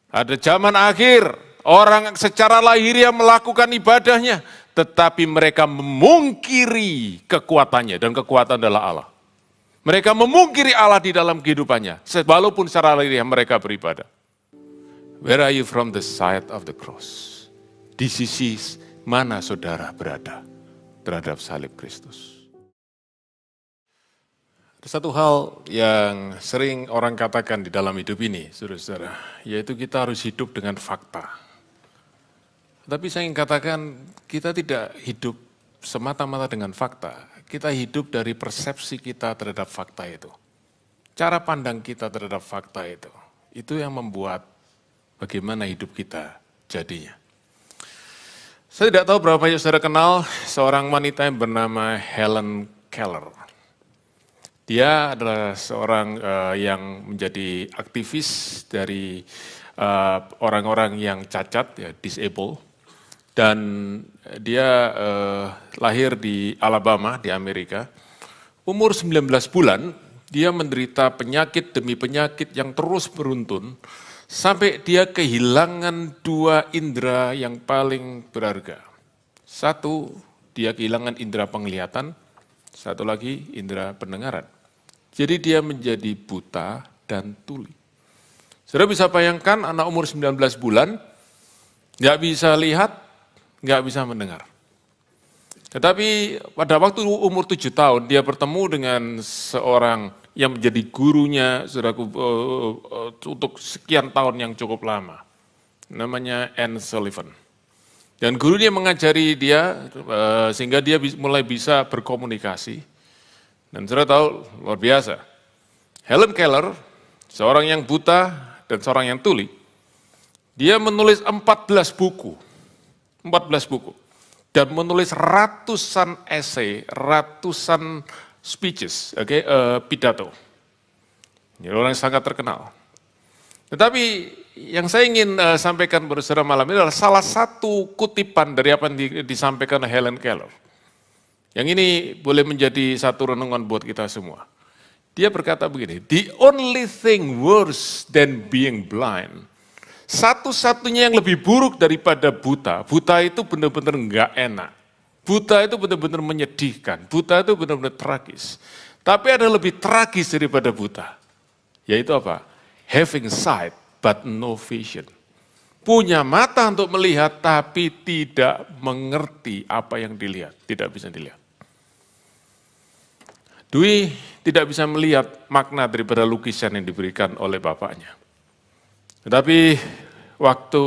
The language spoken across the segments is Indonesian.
Ada zaman akhir, orang secara lahiriah melakukan ibadahnya, tetapi mereka memungkiri kekuatannya, dan kekuatan adalah Allah. Mereka memungkiri Allah di dalam kehidupannya, walaupun secara lahiriah mereka beribadah. Where are you from the side of the cross? Di sisi mana saudara berada terhadap salib Kristus? Ada satu hal yang sering orang katakan di dalam hidup ini, saudara-saudara, yaitu kita harus hidup dengan fakta. Tapi saya ingin katakan, kita tidak hidup semata-mata dengan fakta. Kita hidup dari persepsi kita terhadap fakta itu. Cara pandang kita terhadap fakta itu. Itu yang membuat bagaimana hidup kita jadinya. Saya tidak tahu berapa banyak saudara kenal seorang wanita yang bernama Helen Keller. Dia adalah seorang yang menjadi aktivis dari orang-orang yang cacat, ya, disabled. Dan dia lahir di Alabama, di Amerika. Umur 19 bulan, dia menderita penyakit demi penyakit yang terus beruntun, sampai dia kehilangan 2 indera yang paling berharga. Satu, dia kehilangan indera penglihatan, satu lagi indera pendengaran. Jadi dia menjadi buta dan tuli. Saudara bisa bayangkan anak umur 19 bulan, nggak bisa lihat, nggak bisa mendengar. Tetapi pada waktu umur 7 tahun, dia bertemu dengan seorang yang menjadi gurunya saudaraku, untuk sekian tahun yang cukup lama. Namanya Anne Sullivan. Dan guru dia mengajari dia sehingga dia mulai bisa berkomunikasi. Dan saudara tahu, luar biasa. Helen Keller, seorang yang buta dan seorang yang tuli, dia menulis 14 buku. 14 buku. Dan menulis ratusan esai, ratusan speeches, pidato. Jadi orang yang sangat terkenal. Tetapi yang saya ingin sampaikan kepada saudara malam ini adalah salah satu kutipan dari apa yang disampaikan Helen Keller. Yang ini boleh menjadi satu renungan buat kita semua. Dia berkata begini, the only thing worse than being blind, satu-satunya yang lebih buruk daripada buta, buta itu benar-benar enggak enak. Buta itu benar-benar menyedihkan, buta itu benar-benar tragis. Tapi ada lebih tragis daripada buta, yaitu apa? Having sight but no vision. Punya mata untuk melihat tapi tidak mengerti apa yang dilihat, tidak bisa dilihat. Dwi tidak bisa melihat makna daripada lukisan yang diberikan oleh bapaknya. Tetapi waktu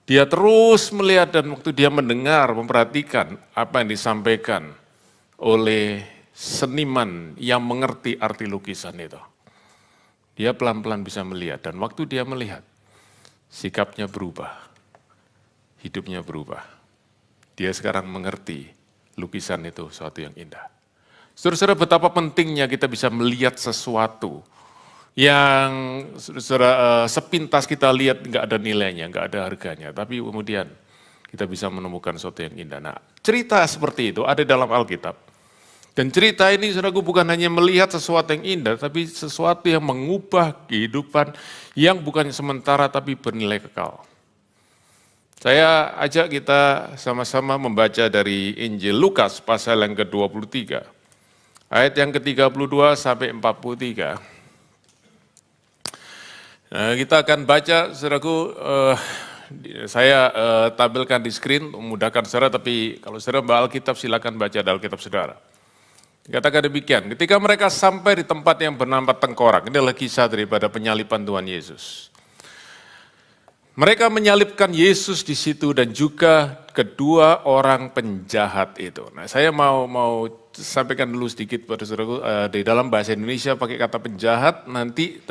dia terus melihat dan waktu dia mendengar, memperhatikan apa yang disampaikan oleh seniman yang mengerti arti lukisan itu. Dia pelan-pelan bisa melihat dan waktu dia melihat, sikapnya berubah, hidupnya berubah. Dia sekarang mengerti lukisan itu suatu yang indah. Saudara-saudara, betapa pentingnya kita bisa melihat sesuatu yang sepintas kita lihat nggak ada nilainya, nggak ada harganya, tapi kemudian kita bisa menemukan sesuatu yang indah. Nah, cerita seperti itu ada dalam Alkitab. Dan cerita ini, saudaraku, bukan hanya melihat sesuatu yang indah, tapi sesuatu yang mengubah kehidupan yang bukan sementara tapi bernilai kekal. Saya ajak kita sama-sama membaca dari Injil Lukas pasal yang ke-23. Ayat yang ke-32 sampai 43. Nah, kita akan baca, saudaraku, saya tampilkan di screen memudahkan saudara, tapi kalau saudara bawa Alkitab silakan baca di Alkitab saudara. Dikatakan demikian, ketika mereka sampai di tempat yang bernama Tengkorak, ini adalah kisah daripada penyaliban Tuhan Yesus. Mereka menyalibkan Yesus di situ dan juga kedua orang penjahat itu. Nah, saya mau sampaikan dulu sedikit pada saudaraku, di dalam bahasa Indonesia pakai kata penjahat, nanti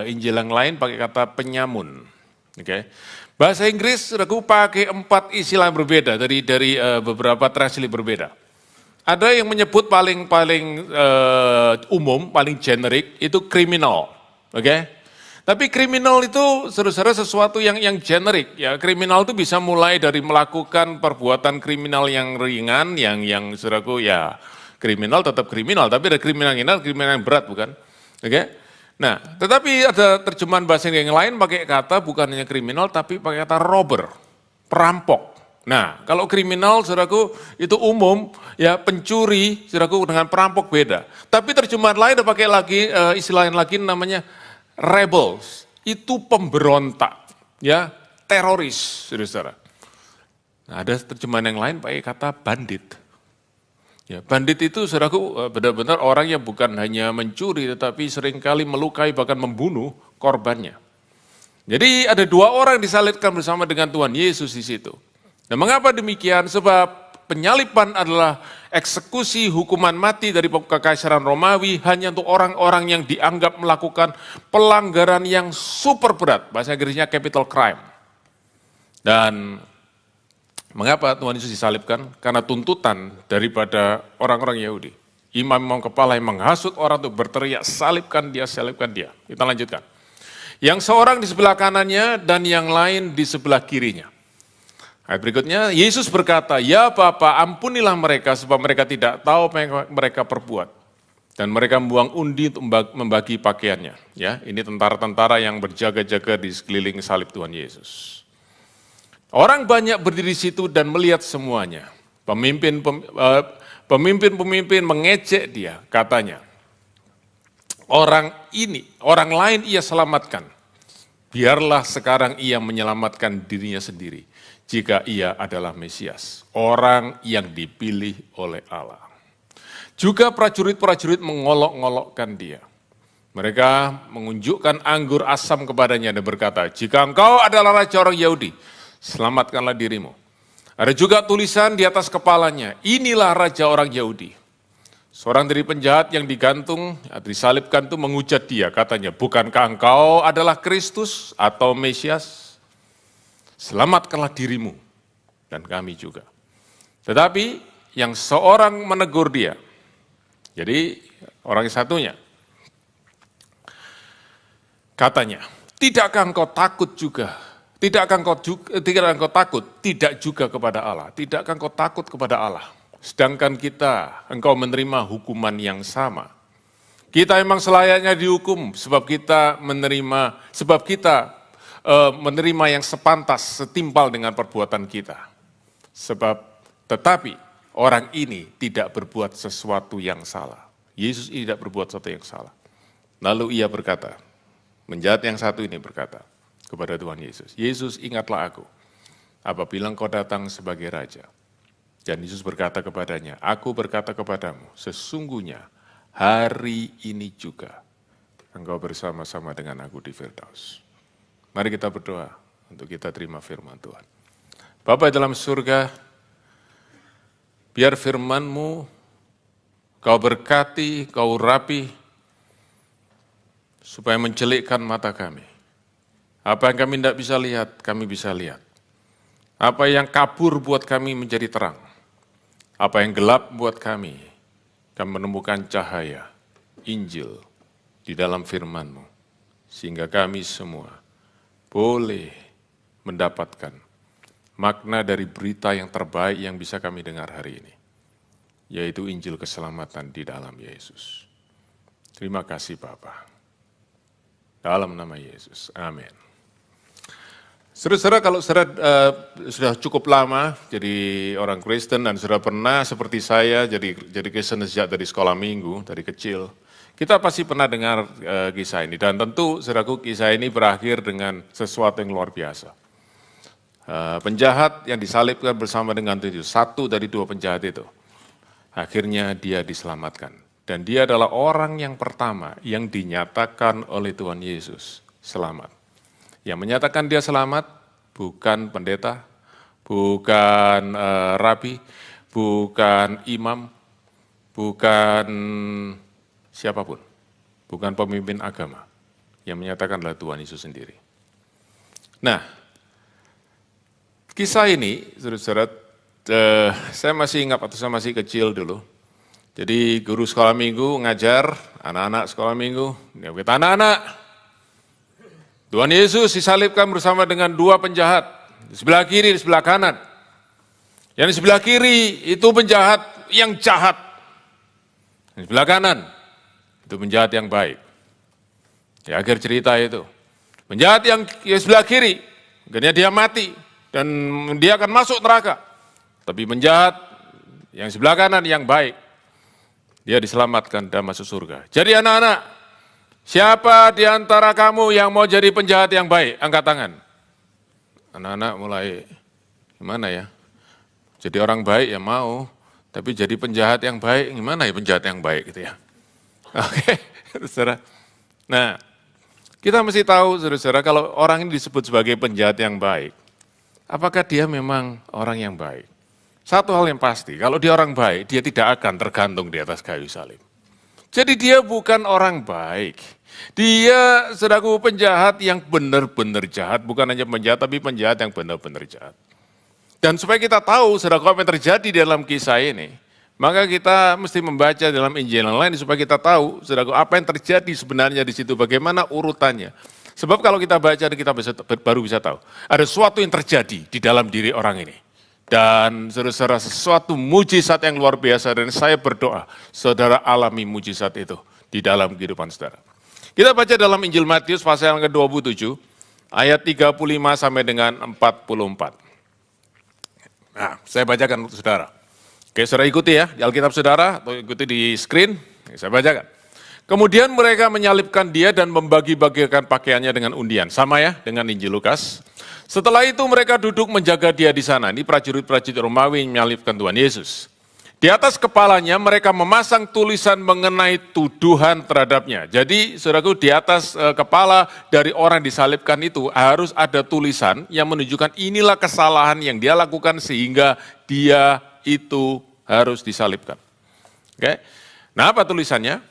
Injil yang lain pakai kata penyamun. Okay. Bahasa Inggris saudaraku pakai 4 istilah yang berbeda dari beberapa translate berbeda. Ada yang menyebut paling umum, paling generik itu kriminal. Oke. Tapi kriminal itu saudara-saudara sesuatu yang generik ya. Kriminal itu bisa mulai dari melakukan perbuatan kriminal yang ringan, yang saudaraku ya kriminal tetap kriminal, tapi ada kriminal yang berat bukan? Oke. Nah, tetapi ada terjemahan bahasa yang lain pakai kata bukan hanya kriminal, tapi pakai kata robber, perampok. Nah, kalau kriminal, saudaraku, itu umum, ya pencuri, saudaraku, dengan perampok beda. Tapi terjemahan lain ada pakai lagi, istilah lain lagi namanya rebels. Itu pemberontak, ya teroris, saudara-saudara. Nah, ada terjemahan yang lain pakai kata bandit. Ya, bandit itu saudaraku benar-benar orang yang bukan hanya mencuri tetapi seringkali melukai bahkan membunuh korbannya. Jadi ada dua orang disalibkan bersama dengan Tuhan Yesus di situ. Nah, mengapa demikian? Sebab penyaliban adalah eksekusi hukuman mati dari Kekaisaran Romawi hanya untuk orang-orang yang dianggap melakukan pelanggaran yang super berat. Bahasa Inggrisnya capital crime. Dan mengapa Tuhan Yesus disalibkan? Karena tuntutan daripada orang-orang Yahudi. Imam-imam kepala yang menghasut orang untuk berteriak, salibkan dia, salibkan dia. Kita lanjutkan. Yang seorang di sebelah kanannya dan yang lain di sebelah kirinya. Ayat berikutnya, Yesus berkata, ya Bapa, ampunilah mereka sebab mereka tidak tahu apa yang mereka perbuat. Dan mereka membuang undi untuk membagi pakaiannya. Ya, ini tentara-tentara yang berjaga-jaga di sekeliling salib Tuhan Yesus. Orang banyak berdiri di situ dan melihat semuanya. Pemimpin-pemimpin mengejek dia, katanya. Orang lain ia selamatkan. Biarlah sekarang ia menyelamatkan dirinya sendiri. Jika ia adalah Mesias, orang yang dipilih oleh Allah. Juga prajurit-prajurit mengolok-ngolokkan dia. Mereka mengunjukkan anggur asam kepadanya dan berkata, jika engkau adalah raja orang Yahudi, selamatkanlah dirimu. Ada juga tulisan di atas kepalanya, inilah raja orang Yahudi. Seorang dari penjahat yang digantung, disalibkan itu menghujat dia, katanya, bukankah engkau adalah Kristus atau Mesias? Selamatkanlah dirimu dan kami juga. Tetapi yang seorang menegur dia, jadi orang satunya, katanya, tidakkah engkau takut juga? Tidakkah engkau takut? Tidak juga kepada Allah. Tidakkah engkau takut kepada Allah? Sedangkan engkau menerima hukuman yang sama. Kita memang selayaknya dihukum sebab kita menerima yang sepantas, setimpal dengan perbuatan kita. Tetapi orang ini tidak berbuat sesuatu yang salah. Yesus tidak berbuat sesuatu yang salah. Lalu ia berkata, penjahat yang satu ini berkata kepada Tuhan Yesus, Yesus ingatlah aku, apabila engkau datang sebagai raja. Dan Yesus berkata kepadanya, aku berkata kepadamu, sesungguhnya hari ini juga engkau bersama-sama dengan aku di Firdaus. Mari kita berdoa untuk kita terima firman Tuhan. Bapa dalam surga, biar firman-Mu Kau berkati, Kau urapi, supaya mencelikkan mata kami. Apa yang kami tidak bisa lihat, kami bisa lihat. Apa yang kabur buat kami menjadi terang. Apa yang gelap buat kami menemukan cahaya, Injil di dalam firman-Mu. Sehingga kami semua boleh mendapatkan makna dari berita yang terbaik yang bisa kami dengar hari ini. Yaitu Injil keselamatan di dalam Yesus. Terima kasih Bapa. Dalam nama Yesus, amin. Saudara-saudara, kalau saudara sudah cukup lama jadi orang Kristen dan sudah pernah seperti saya jadi Kristen sejak dari sekolah minggu, dari kecil, kita pasti pernah dengar kisah ini. Dan tentu saudaraku kisah ini berakhir dengan sesuatu yang luar biasa. Penjahat yang disalibkan bersama dengan satu dari dua penjahat itu, akhirnya dia diselamatkan. Dan dia adalah orang yang pertama yang dinyatakan oleh Tuhan Yesus selamat. Yang menyatakan dia selamat bukan pendeta, bukan rabi, bukan imam, bukan siapapun, bukan pemimpin agama. Yang menyatakan adalah Tuhan Yesus sendiri. Nah, kisah ini, saudara-saudara, saya masih ingat waktu saya masih kecil dulu. Jadi guru sekolah minggu ngajar anak-anak sekolah minggu, dia kata anak-anak, Tuhan Yesus disalibkan bersama dengan dua penjahat, di sebelah kiri, di sebelah kanan. Yang di sebelah kiri itu penjahat yang jahat, di sebelah kanan itu penjahat yang baik. Di akhir cerita itu, penjahat yang sebelah kiri, akhirnya dia mati dan dia akan masuk neraka. Tapi penjahat yang sebelah kanan yang baik, dia diselamatkan dan masuk surga. Jadi anak-anak, siapa di antara kamu yang mau jadi penjahat yang baik? Angkat tangan. Anak-anak mulai, gimana ya? Jadi orang baik ya mau, tapi jadi penjahat yang baik, gimana ya penjahat yang baik gitu ya? Oke, saudara. Nah, kita mesti tahu, saudara-saudara, kalau orang ini disebut sebagai penjahat yang baik, apakah dia memang orang yang baik? Satu hal yang pasti, kalau dia orang baik, dia tidak akan tergantung di atas kayu salib. Jadi dia bukan orang baik. Dia, saudaraku, penjahat yang benar-benar jahat, bukan hanya penjahat, tapi penjahat yang benar-benar jahat. Dan supaya kita tahu, saudaraku, apa yang terjadi di dalam kisah ini, maka kita mesti membaca dalam Injil yang lain supaya kita tahu, saudaraku, apa yang terjadi sebenarnya di situ, bagaimana urutannya. Sebab kalau kita baca, kita baru bisa tahu. Ada sesuatu yang terjadi di dalam diri orang ini. Dan saudara-saudara, sesuatu mujizat yang luar biasa, dan saya berdoa, saudara alami mujizat itu di dalam kehidupan saudara. Kita baca dalam Injil Matius pasal yang ke-27, ayat 35 sampai dengan 44. Nah, saya bacakan untuk saudara. Oke, saudara ikuti ya, di Alkitab saudara, atau ikuti di screen, saya bacakan. Kemudian mereka menyalibkan dia dan membagi-bagikan pakaiannya dengan undian. Sama ya, dengan Injil Lukas. Setelah itu mereka duduk menjaga dia di sana. Ini prajurit-prajurit Romawi yang menyalibkan Tuhan Yesus. Di atas kepalanya mereka memasang tulisan mengenai tuduhan terhadapnya. Jadi saudaraku, di atas kepala dari orang disalibkan itu harus ada tulisan yang menunjukkan inilah kesalahan yang dia lakukan sehingga dia itu harus disalibkan. Oke. Nah, apa tulisannya?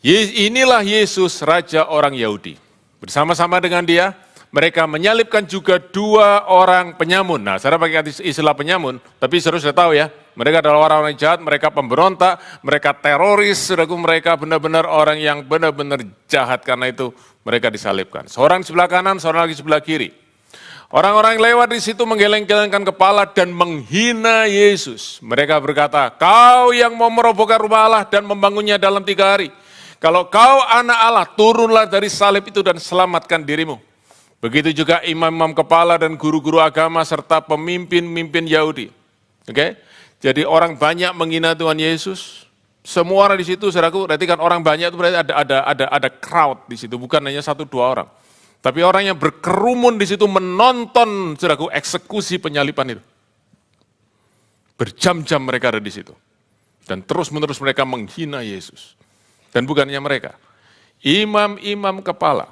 Inilah Yesus, Raja orang Yahudi. Bersama-sama dengan dia, mereka menyalibkan juga 2 orang penyamun. Nah, saya pakai istilah penyamun, tapi sudah tahu ya, mereka adalah orang-orang jahat, mereka pemberontak, mereka teroris, mereka benar-benar orang yang benar-benar jahat, karena itu mereka disalibkan. Seorang sebelah kanan, seorang lagi sebelah kiri. Orang-orang yang lewat di situ menggeleng-gelengkan kepala dan menghina Yesus. Mereka berkata, kau yang mau merobohkan rumah Allah dan membangunnya dalam 3 hari. Kalau kau anak Allah, turunlah dari salib itu dan selamatkan dirimu. Begitu juga imam-imam kepala dan guru-guru agama serta pemimpin-pemimpin Yahudi. Oke? Jadi orang banyak menghina Tuhan Yesus. Semua orang di situ, saudaraku, berarti kan orang banyak itu berarti ada crowd di situ, bukan hanya 1-2 orang. Tapi orang yang berkerumun di situ menonton, saudaraku, eksekusi penyaliban itu. Berjam-jam mereka ada di situ. Dan terus-menerus mereka menghina Yesus. Dan bukannya mereka, imam-imam kepala,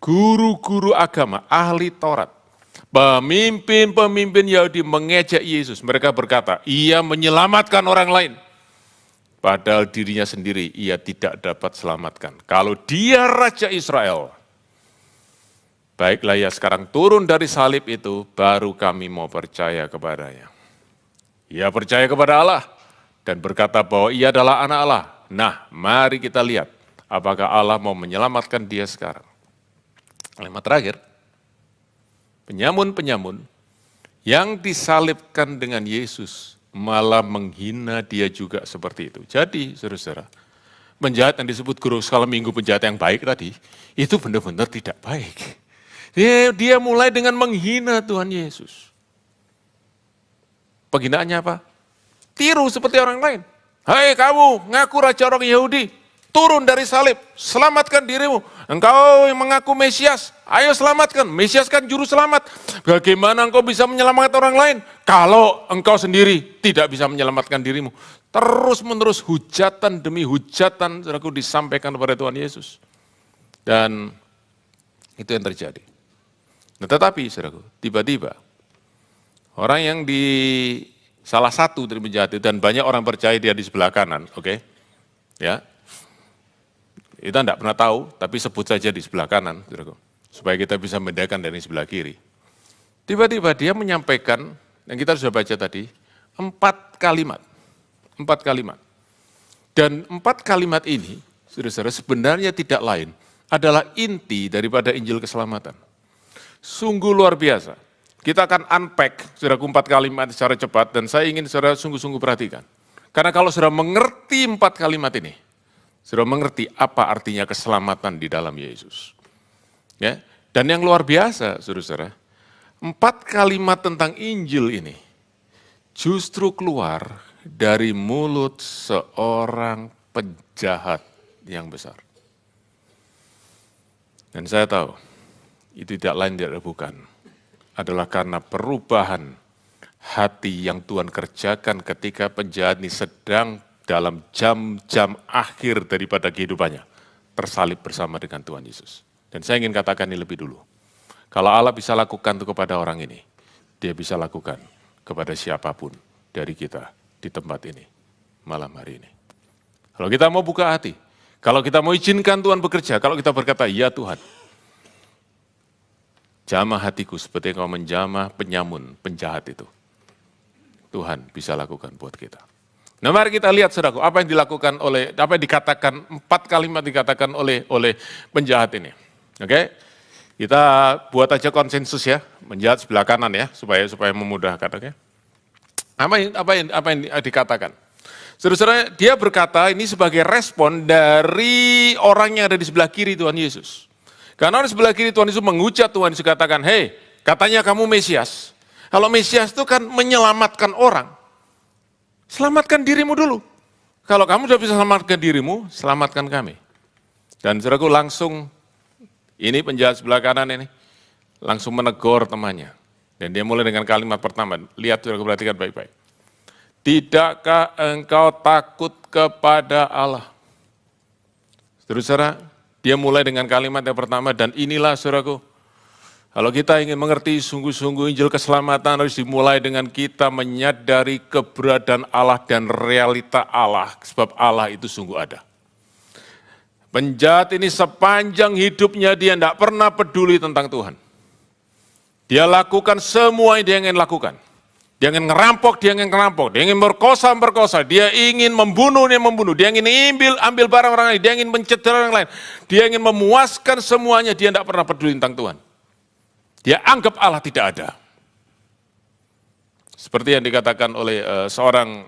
guru-guru agama, ahli Taurat, pemimpin-pemimpin Yahudi mengejek Yesus. Mereka berkata, ia menyelamatkan orang lain. Padahal dirinya sendiri ia tidak dapat selamatkan. Kalau dia Raja Israel, baiklah ya sekarang turun dari salib itu, baru kami mau percaya kepadanya. Ia percaya kepada Allah dan berkata bahwa ia adalah anak Allah. Nah, mari kita lihat apakah Allah mau menyelamatkan dia sekarang. Kalimat terakhir, penyamun-penyamun yang disalibkan dengan Yesus malah menghina dia juga seperti itu. Jadi, saudara-saudara, penjahat yang disebut guru skala minggu penjahat yang baik tadi, itu benar-benar tidak baik. Dia mulai dengan menghina Tuhan Yesus. Penghinaannya apa? Tiru seperti orang lain. Hai kamu, ngaku raja orang Yahudi, turun dari salib, selamatkan dirimu. Engkau yang mengaku Mesias, ayo selamatkan. Mesias kan juru selamat. Bagaimana engkau bisa menyelamatkan orang lain kalau engkau sendiri tidak bisa menyelamatkan dirimu? Terus-menerus hujatan demi hujatan, saudaraku, disampaikan kepada Tuhan Yesus. Dan itu yang terjadi. Nah, tetapi, saudaraku, tiba-tiba orang yang salah satu dari penjahat itu, dan banyak orang percaya dia di sebelah kanan, oke? Ya, kita tidak pernah tahu, tapi sebut saja di sebelah kanan, saudaraku, supaya kita bisa membedakan dari sebelah kiri. Tiba-tiba dia menyampaikan, yang kita sudah baca tadi, 4 kalimat. 4 kalimat. Dan 4 kalimat ini, saudara-saudara, sebenarnya tidak lain, adalah inti daripada Injil keselamatan. Sungguh luar biasa. Kita akan unpack, saudaraku, 4 kalimat secara cepat, dan saya ingin saudara sungguh-sungguh perhatikan. Karena kalau saudara mengerti 4 kalimat ini, Sudah mengerti apa artinya keselamatan di dalam Yesus. Ya. Dan yang luar biasa, saudara-saudara, 4 kalimat tentang Injil ini justru keluar dari mulut seorang penjahat yang besar. Dan saya tahu, itu tidak lain tidak bukan, adalah karena perubahan hati yang Tuhan kerjakan ketika penjahat ini sedang dalam jam-jam akhir daripada kehidupannya, tersalib bersama dengan Tuhan Yesus. Dan saya ingin katakan ini lebih dulu. Kalau Allah bisa lakukan itu kepada orang ini, dia bisa lakukan kepada siapapun dari kita di tempat ini, malam hari ini. Kalau kita mau buka hati, kalau kita mau izinkan Tuhan bekerja, kalau kita berkata, ya Tuhan, jamah hatiku seperti kau menjamah penyamun, penjahat itu. Tuhan bisa lakukan buat kita. Nah mari kita lihat saudaraku, apa yang dilakukan oleh, apa yang dikatakan, 4 kalimat dikatakan oleh penjahat ini. Oke, kita buat aja konsensus ya, penjahat sebelah kanan ya, supaya memudahkan. Oke. Apa yang dikatakan? Saudara-saudara, dia berkata ini sebagai respon dari orang yang ada di sebelah kiri Tuhan Yesus. Karena di sebelah kiri Tuhan Yesus menghujat Tuhan Yesus katakan, hei, katanya kamu Mesias. Kalau Mesias itu kan menyelamatkan orang. Selamatkan dirimu dulu. Kalau kamu sudah bisa selamatkan dirimu, selamatkan kami. Dan saudaraku langsung, ini penjahat sebelah kanan ini, langsung menegur temannya. Dan dia mulai dengan kalimat pertama, lihat saudaraku perhatikan baik-baik. Tidakkah engkau takut kepada Allah? Saudara-saudara, dia mulai dengan kalimat yang pertama, dan inilah saudaraku, kalau kita ingin mengerti sungguh-sungguh Injil keselamatan harus dimulai dengan kita menyadari keberadaan Allah dan realita Allah, sebab Allah itu sungguh ada. Penjahat ini sepanjang hidupnya dia tidak pernah peduli tentang Tuhan. Dia lakukan semua yang dia ingin lakukan. Dia ingin ngerampok, dia ingin ngerampok. Dia ingin merkosa, dia ingin membunuh, dia ingin ambil barang orang lain, dia ingin mencederai orang lain. Dia ingin memuaskan semuanya, dia tidak pernah peduli tentang Tuhan. Dia anggap Allah tidak ada. Seperti yang dikatakan oleh seorang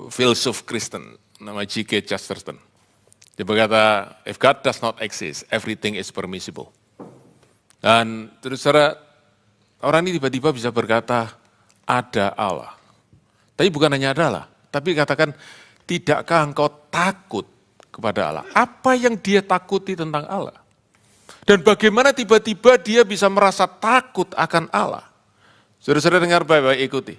filsuf Kristen, nama G.K. Chesterton. Dia berkata, if God does not exist, everything is permissible. Dan terus saudara, orang ini tiba-tiba bisa berkata, ada Allah. Tapi bukan hanya ada Allah, tapi katakan, tidakkah engkau takut kepada Allah? Apa yang dia takuti tentang Allah? Dan bagaimana tiba-tiba dia bisa merasa takut akan Allah? Saudara-saudara dengar baik-baik, ikuti.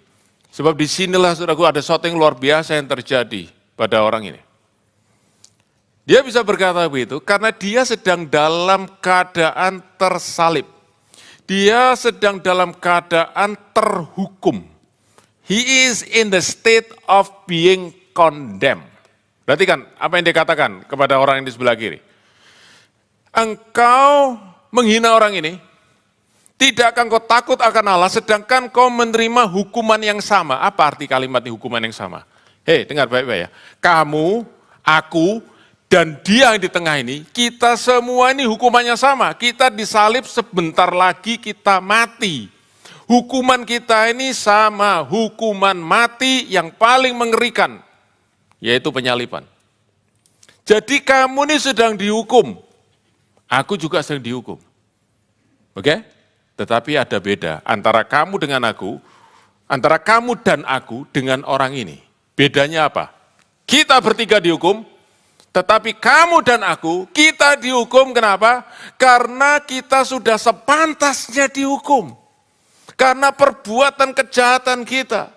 Sebab disinilah saudaraku ada sesuatu yang luar biasa yang terjadi pada orang ini. Dia bisa berkata begitu karena dia sedang dalam keadaan tersalib. Dia sedang dalam keadaan terhukum. He is in the state of being condemned. Perhatikan apa yang dikatakan kepada orang yang di sebelah kiri. Engkau menghina orang ini, tidakkah engkau takut akan Allah sedangkan kau menerima hukuman yang sama. Apa arti kalimat ini hukuman yang sama? Hei, dengar baik-baik ya. Kamu, aku, dan dia yang di tengah ini, kita semua ini hukumannya sama. Kita disalib sebentar lagi kita mati. Hukuman kita ini sama, hukuman mati yang paling mengerikan, yaitu penyaliban. Jadi kamu ini sedang dihukum, aku juga sedang dihukum. Oke? Tetapi ada beda antara kamu dengan aku, antara kamu dan aku dengan orang ini. Bedanya apa? Kita bertiga dihukum, tetapi kamu dan aku, kita dihukum kenapa? Karena kita sudah sepantasnya dihukum. Karena perbuatan kejahatan kita.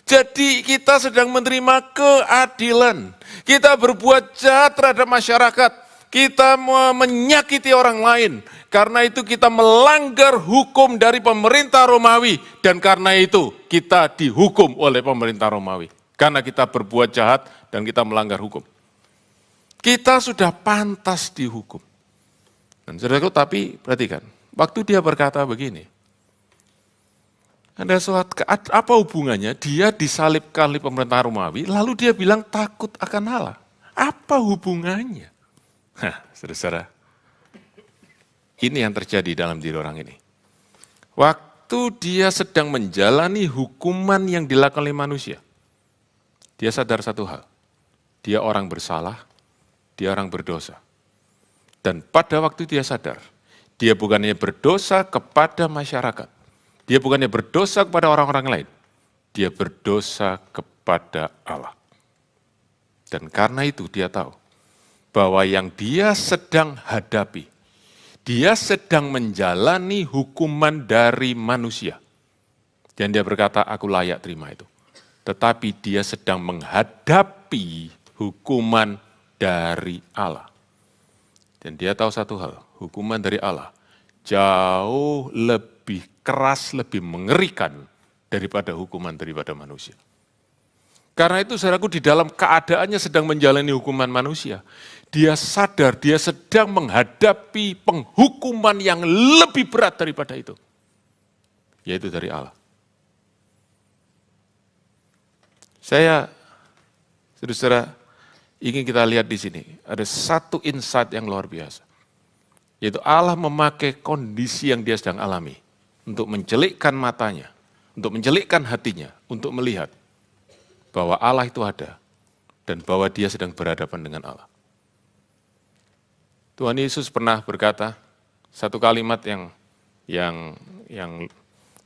Jadi kita sedang menerima keadilan. Kita berbuat jahat terhadap masyarakat. Kita menyakiti orang lain. Karena itu kita melanggar hukum dari pemerintah Romawi. Dan karena itu kita dihukum oleh pemerintah Romawi. Karena kita berbuat jahat dan kita melanggar hukum. Kita sudah pantas dihukum. Dan saudaraku, tapi perhatikan, waktu dia berkata begini, ada suatu, apa hubungannya dia disalibkan oleh pemerintah Romawi, lalu dia bilang takut akan Allah. Apa hubungannya? Saudara-saudara, ini yang terjadi dalam diri orang ini. Waktu dia sedang menjalani hukuman yang dilakukan oleh manusia, Dia sadar satu hal, dia orang bersalah, dia orang berdosa. Dan pada waktu dia sadar, dia bukannya berdosa kepada masyarakat, dia bukannya berdosa kepada orang-orang lain, dia berdosa kepada Allah. Dan karena itu dia tahu bahwa yang dia sedang hadapi, dia sedang menjalani hukuman dari manusia. Dan dia berkata, aku layak terima itu. Tetapi dia sedang menghadapi hukuman dari Allah. Dan dia tahu satu hal, hukuman dari Allah jauh lebih keras, lebih mengerikan daripada hukuman daripada manusia. Karena itu saudaraku di dalam keadaannya sedang menjalani hukuman manusia, dia sadar dia sedang menghadapi penghukuman yang lebih berat daripada itu, yaitu dari Allah. Saya, saudara, ingin kita lihat di sini, ada satu insight yang luar biasa. Yaitu Allah memakai kondisi yang dia sedang alami untuk mencelikkan matanya, untuk mencelikkan hatinya, untuk melihat bahwa Allah itu ada dan bahwa dia sedang berhadapan dengan Allah. Tuhan Yesus pernah berkata satu kalimat yang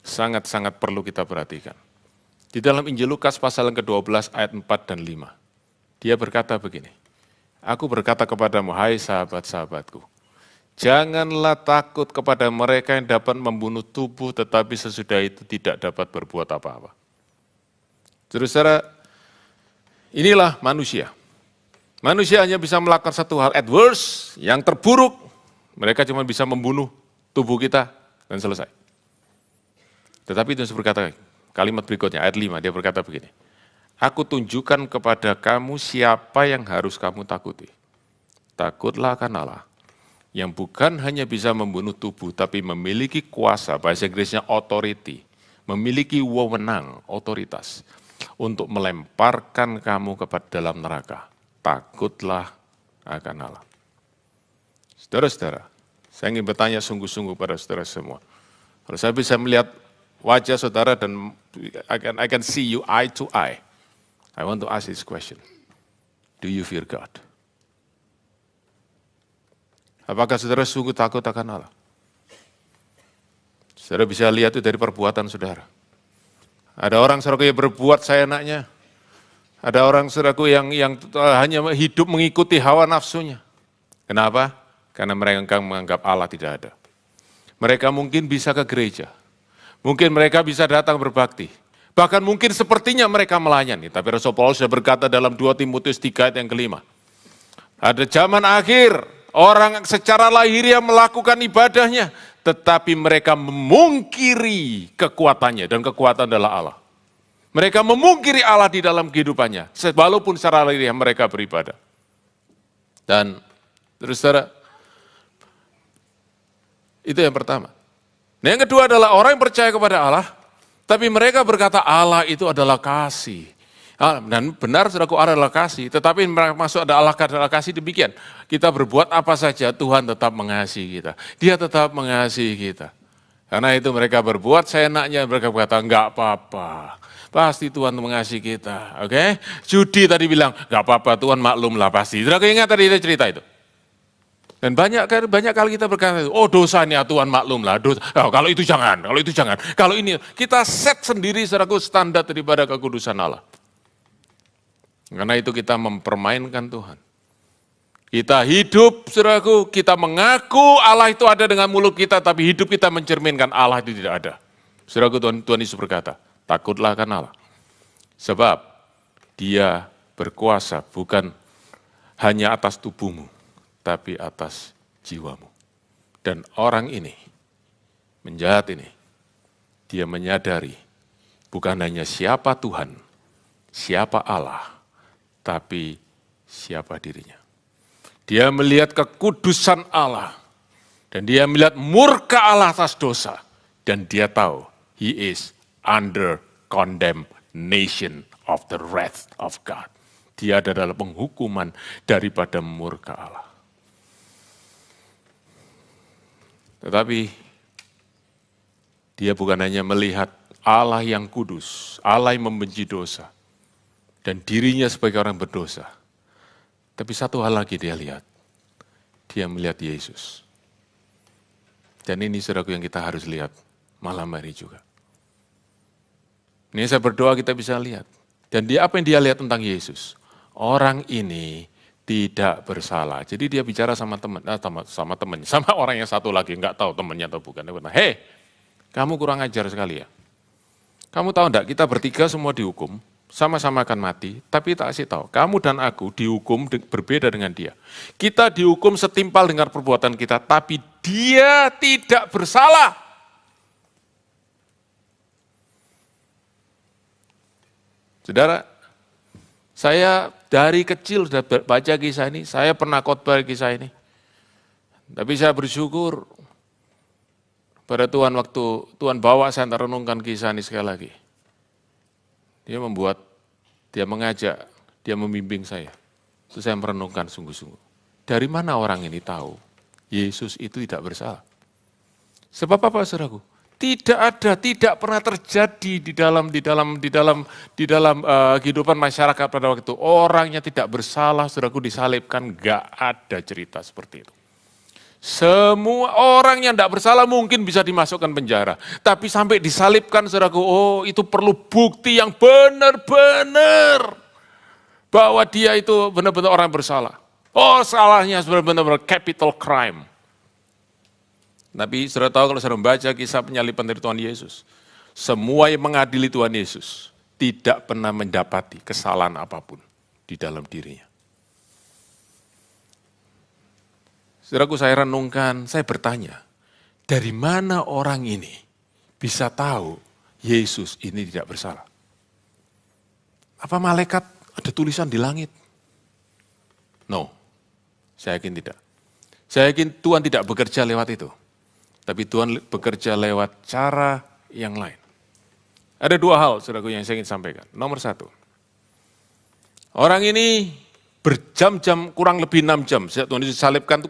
sangat-sangat perlu kita perhatikan. Di dalam Injil Lukas pasal yang ke-12 ayat 4 dan 5. Dia berkata begini, aku berkata kepadamu, hai sahabat-sahabatku, janganlah takut kepada mereka yang dapat membunuh tubuh, tetapi sesudah itu tidak dapat berbuat apa-apa. Saudara, inilah manusia. Manusia hanya bisa melakukan satu hal, adverse, yang terburuk. Mereka cuma bisa membunuh tubuh kita dan selesai. Tetapi Yesus berkata, kalimat berikutnya, ayat 5, dia berkata begini, aku tunjukkan kepada kamu siapa yang harus kamu takuti. Takutlah akan Allah, yang bukan hanya bisa membunuh tubuh, tapi memiliki kuasa, bahasa Inggrisnya authority, memiliki wewenang, otoritas, untuk melemparkan kamu kepada dalam neraka. Takutlah akan Allah. Saudara-saudara, saya ingin bertanya sungguh-sungguh pada saudara semua. Kalau saya bisa melihat wajah saudara dan I can see you eye to eye. I want to ask this question. Do you fear God? Apakah saudara sungguh takut akan Allah? Saudara bisa lihat itu dari perbuatan saudara. Ada orang saudaraku yang berbuat seenaknya. Ada orang saudaraku yang hanya hidup mengikuti hawa nafsunya. Kenapa? Karena mereka menganggap Allah tidak ada. Mereka mungkin bisa ke gereja. Mungkin mereka bisa datang berbakti. Bahkan mungkin sepertinya mereka melayani. Tapi Rasul Paulus sudah berkata dalam 2 Timotius 3 ayat yang ke-5. Ada zaman akhir, orang secara lahiriah melakukan ibadahnya, tetapi mereka memungkiri kekuatannya, dan kekuatan adalah Allah. Mereka memungkiri Allah di dalam kehidupannya, walaupun secara lahiriah mereka beribadah. Dan terus saudara, itu yang pertama. Nah, yang kedua adalah orang yang percaya kepada Allah, tapi mereka berkata Allah itu adalah kasih. Dan benar saudaraku Allah adalah kasih, tetapi mereka masuk ada Allah kasih demikian. Kita berbuat apa saja, Tuhan tetap mengasihi kita. Dia tetap mengasihi kita. Karena itu mereka berbuat seenaknya, mereka berkata enggak apa-apa. Pasti Tuhan mengasihi kita, oke? Judi tadi bilang, enggak apa-apa, Tuhan maklumlah pasti. Saudara ingat tadi cerita itu? Dan banyak kali kita berkata, oh dosanya Tuhan maklumlah, kalau itu jangan, kalau ini, kita set sendiri saudaraku standar daripada kekudusan Allah. Karena itu kita mempermainkan Tuhan. Kita hidup, saudaraku, kita mengaku Allah itu ada dengan mulut kita, tapi hidup kita mencerminkan Allah itu tidak ada. Saudaraku, Tuhan Yesus berkata, takutlah akan Allah. Sebab Dia berkuasa bukan hanya atas tubuhmu, tapi atas jiwamu. Dan orang ini, penjahat ini, dia menyadari bukan hanya siapa Tuhan, siapa Allah, tapi siapa dirinya. Dia melihat kekudusan Allah, dan dia melihat murka Allah atas dosa, dan dia tahu, he is under condemnation of the wrath of God. Dia ada dalam penghukuman daripada murka Allah. Tetapi dia bukan hanya melihat Allah yang kudus, Allah yang membenci dosa. dan dirinya sebagai orang berdosa. Tapi satu hal lagi dia lihat, dia melihat Yesus. Dan ini saudaraku yang kita harus lihat malam hari juga. Ini saya berdoa kita bisa lihat. Dan apa yang dia lihat tentang Yesus? Orang ini tidak bersalah. Jadi dia bicara sama temannya, sama orang yang satu lagi, nggak tahu temannya atau bukan. Dia bilang, hei, kamu kurang ajar sekali ya. Kamu tahu enggak, kita bertiga semua dihukum, sama-sama akan mati, tapi tak kasih tahu, kamu dan aku dihukum berbeda dengan dia. Kita dihukum setimpal dengan perbuatan kita, tapi dia tidak bersalah. Saudara, saya dari kecil sudah baca kisah ini, saya pernah khotbah kisah ini. Tapi saya bersyukur pada Tuhan waktu Tuhan bawa saya renungkan kisah ini sekali lagi. Dia mengajak, dia membimbing saya. Terus saya merenungkan sungguh-sungguh. Dari mana orang ini tahu Yesus itu tidak bersalah? Sebab apa, saudaraku? Tidak pernah terjadi di dalam kehidupan masyarakat pada waktu itu. Orangnya tidak bersalah, saudaraku, disalibkan, enggak ada cerita seperti itu. Semua orang yang tidak bersalah mungkin bisa dimasukkan penjara. Tapi sampai disalibkan, saudaraku, oh itu perlu bukti yang benar-benar bahwa dia itu benar-benar orang bersalah. Oh salahnya benar-benar capital crime. Tapi saudara tahu kalau saudara membaca kisah penyaliban dari Tuhan Yesus, semua yang mengadili Tuhan Yesus tidak pernah mendapati kesalahan apapun di dalam dirinya. Saudaraku, saya renungkan, saya bertanya, dari mana orang ini bisa tahu Yesus ini tidak bersalah? Apa malaikat ada tulisan di langit? No, saya yakin tidak. Saya yakin Tuhan tidak bekerja lewat itu. Tapi Tuhan bekerja lewat cara yang lain. Ada dua hal, saudaraku, yang saya ingin sampaikan. Nomor satu, orang ini berjam-jam, kurang lebih 6 jam. Tuhan Yesus disalibkan itu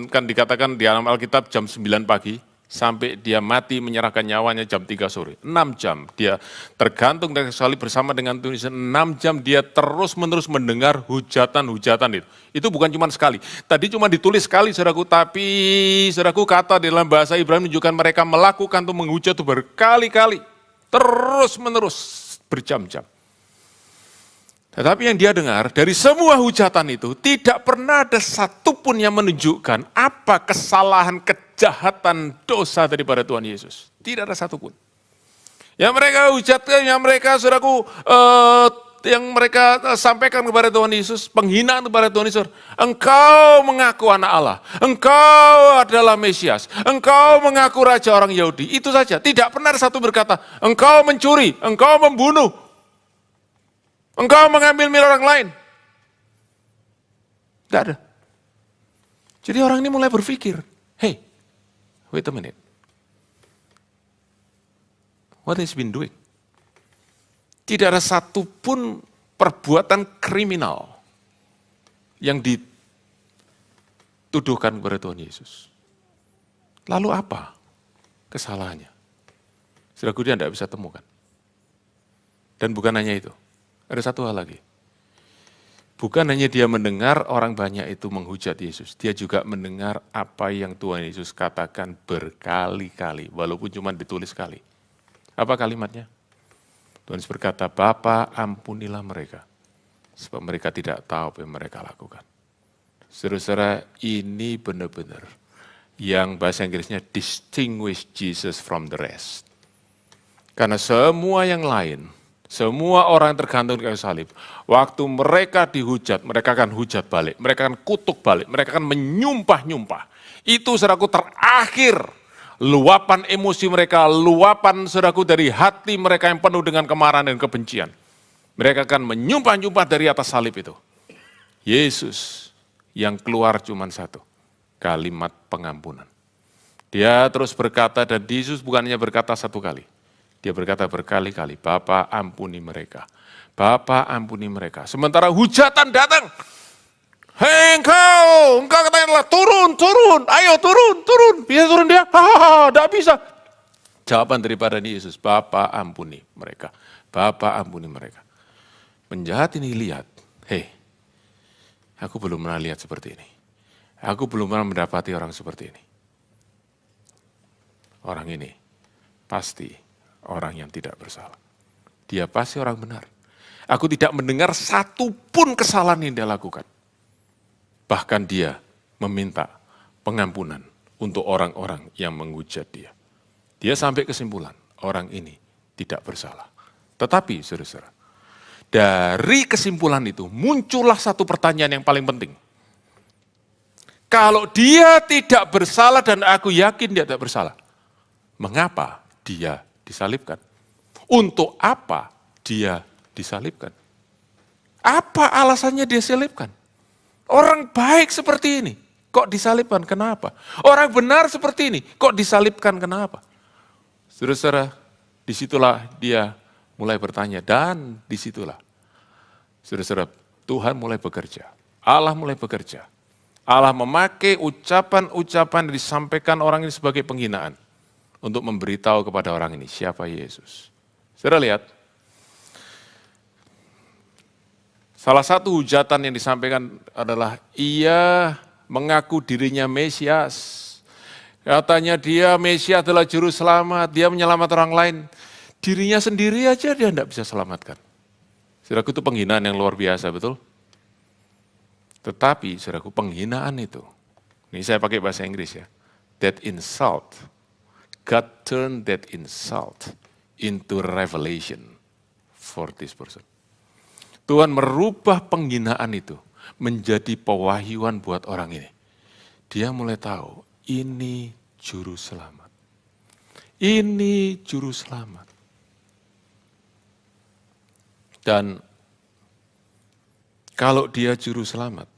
kan dikatakan di dalam Alkitab jam 9 pagi, sampai dia mati menyerahkan nyawanya jam 3 sore. 6 jam dia tergantung dari salib bersama dengan Tuhan Yesus. 6 jam dia terus-menerus mendengar hujatan-hujatan itu. Itu bukan cuma sekali. Tadi cuma ditulis sekali, saudaraku, tapi saudaraku kata dalam bahasa Ibrani menunjukkan mereka melakukan itu menghujat itu berkali-kali. Terus-menerus berjam-jam. Tetapi yang dia dengar dari semua hujatan itu tidak pernah ada satupun yang menunjukkan apa kesalahan, kejahatan, dosa daripada Tuhan Yesus. Tidak ada satupun. Yang mereka hujatkan, yang mereka saudaraku, yang mereka sampaikan kepada Tuhan Yesus, penghinaan kepada Tuhan Yesus. Engkau mengaku anak Allah, engkau adalah Mesias, engkau mengaku raja orang Yahudi. Itu saja, tidak pernah ada satu berkata, engkau mencuri, engkau membunuh. Engkau mengambil milik orang lain. Tidak ada. Jadi orang ini mulai berpikir, hey, wait a minute. What has been doing? Tidak ada satupun perbuatan kriminal yang dituduhkan kepada Tuhan Yesus. Lalu apa kesalahannya? Saudaraku, dia tidak bisa temukan. Dan bukan hanya itu. Ada satu hal lagi. Bukan hanya dia mendengar orang banyak itu menghujat Yesus. Dia juga mendengar apa yang Tuhan Yesus katakan berkali-kali. Walaupun cuma ditulis sekali. Apa kalimatnya? Tuhan Yesus berkata, Bapa ampunilah mereka. Sebab mereka tidak tahu apa yang mereka lakukan. Saudara-saudara, ini benar-benar yang bahasa Inggrisnya distinguish Jesus from the rest. Karena semua yang lain, semua orang yang tergantung di kayu salib, waktu mereka dihujat, mereka akan hujat balik, mereka akan kutuk balik, mereka akan menyumpah-nyumpah. Itu saudaraku terakhir, luapan emosi mereka, luapan saudaraku dari hati mereka yang penuh dengan kemarahan dan kebencian. Mereka akan menyumpah-nyumpah dari atas salib itu. Yesus yang keluar cuma satu, kalimat pengampunan. Dia terus berkata, dan Yesus bukan hanya berkata satu kali. Dia berkata berkali-kali, Bapa ampuni mereka. Bapa ampuni mereka. Sementara hujatan datang. Hei engkau katakanlah turun, ayo turun. Bisa turun dia? Tidak bisa. Jawaban daripada Yesus, Bapa ampuni mereka. Bapa ampuni mereka. penjahat ini lihat, hei, aku belum pernah lihat seperti ini. Aku belum pernah mendapati orang seperti ini. Orang ini pasti orang yang tidak bersalah. Dia pasti orang benar. Aku tidak mendengar satu pun kesalahan yang dia lakukan. Bahkan dia meminta pengampunan untuk orang-orang yang menghujat dia. Dia sampai kesimpulan, orang ini tidak bersalah. Tetapi, saudara-saudara, dari kesimpulan itu muncullah satu pertanyaan yang paling penting. Kalau dia tidak bersalah dan aku yakin dia tidak bersalah, mengapa dia disalibkan? Untuk apa dia disalibkan? Apa alasannya dia disalibkan? Orang baik seperti ini, kok disalibkan? Kenapa? Orang benar seperti ini, kok disalibkan? Kenapa? Saudara-saudara, disitulah dia mulai bertanya dan disitulah, saudara-saudara, Tuhan mulai bekerja. Allah mulai bekerja. Allah memakai ucapan-ucapan yang disampaikan orang ini sebagai penghinaan untuk memberitahu kepada orang ini siapa Yesus. Saudara lihat, salah satu hujatan yang disampaikan adalah ia mengaku dirinya Mesias. Katanya dia Mesias adalah juru selamat, dia menyelamatkan orang lain. Dirinya sendiri aja dia tidak bisa selamatkan. Saudaraku, itu penghinaan yang luar biasa, betul? Tetapi, saudaraku, penghinaan itu, ini saya pakai bahasa Inggris ya, that insult, God turned that insult into revelation for this person. Tuhan merubah penghinaan itu menjadi pewahyuan buat orang ini. Dia mulai tahu, ini juru selamat. Ini juru selamat. Dan kalau dia juru selamat,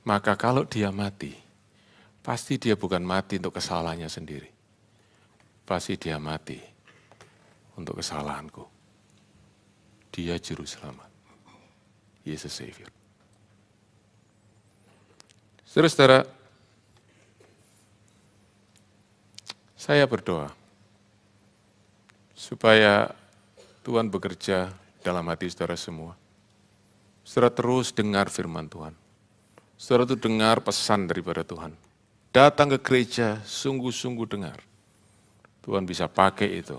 maka kalau dia mati, pasti dia bukan mati untuk kesalahannya sendiri. Pasti dia mati untuk kesalahanku. Dia juru selamat. Yesus Savior. Saudara-saudara, saya berdoa supaya Tuhan bekerja dalam hati saudara semua. Saudara terus dengar firman Tuhan. Saudara itu dengar pesan daripada Tuhan. Datang ke gereja, sungguh-sungguh dengar. Tuhan bisa pakai itu